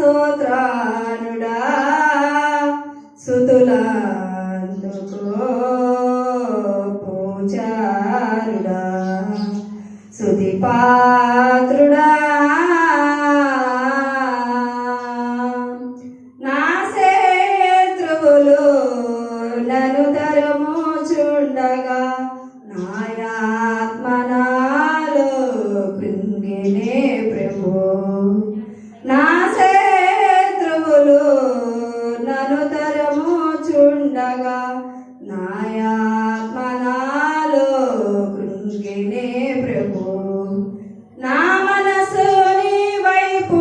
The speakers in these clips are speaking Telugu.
స్తోత్రానుడా స్తుతులందుకో పూజారుడా స్తుతి పాత్రుడా నా శత్రువులు నన్ను తరుముచుండగా నాయాత్మ నాలో కృంగినే ప్రభు నా శత్రువులు నన్ను తరుముచుండగా నాయాత్మ నాలో కృంగినే ప్రభు నా మనసు నీ వైపు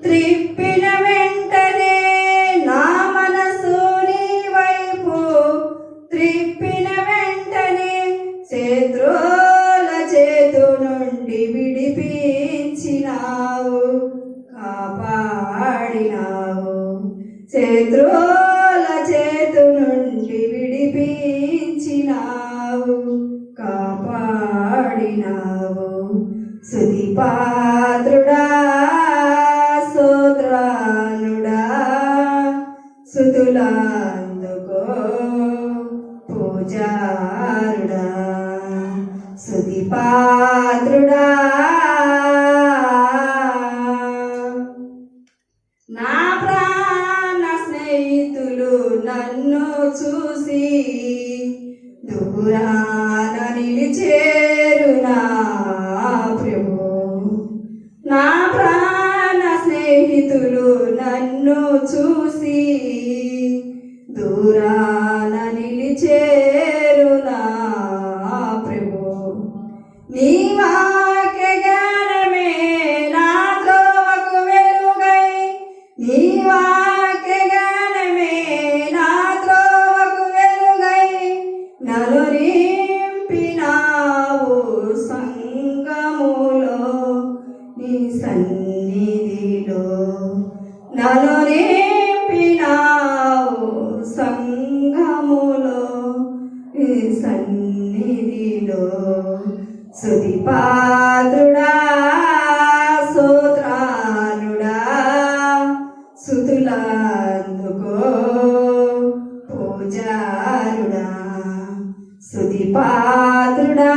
త్రిప్పిన వెంటనే నా మనసు నీ వైపు త్రిప్పిన వెంటనే శత్రువుల చేతు నుండి విడిపించినావు కాపాడినావు శత్రువుల చేతు నుండి విడిపించినావు కాపాడినావు స్తుతి పాత్రుడా స్తోత్రానుడా స్తుతులందుకో పూజారుడా స్తుతి పాత్రుడా నా ప్రాణ స్నేహితులు నన్ను చూసి దూరాన నిలిచేరు నా ప్రభు నా ప్రాణ స్నేహితులు నన్ను చూసి దూరాన నిలిచేరు నా ప్రభు నీ వాక్య జ్ఞానమే నా త్రోవకు వెలుగై నీ వాక్య జ్ఞానమే నా త్రోవకు వెలుగై నన్ను నింపినావు సంగములో నీ సన్నిధిలో నన్ను నింపినావు సంగములో నీ సన్నిధిలో స్తుతి పాత్రుడా స్తోత్రానుడా స్తుతులందుకో పూజారుడా స్తుతి పాత్రుడా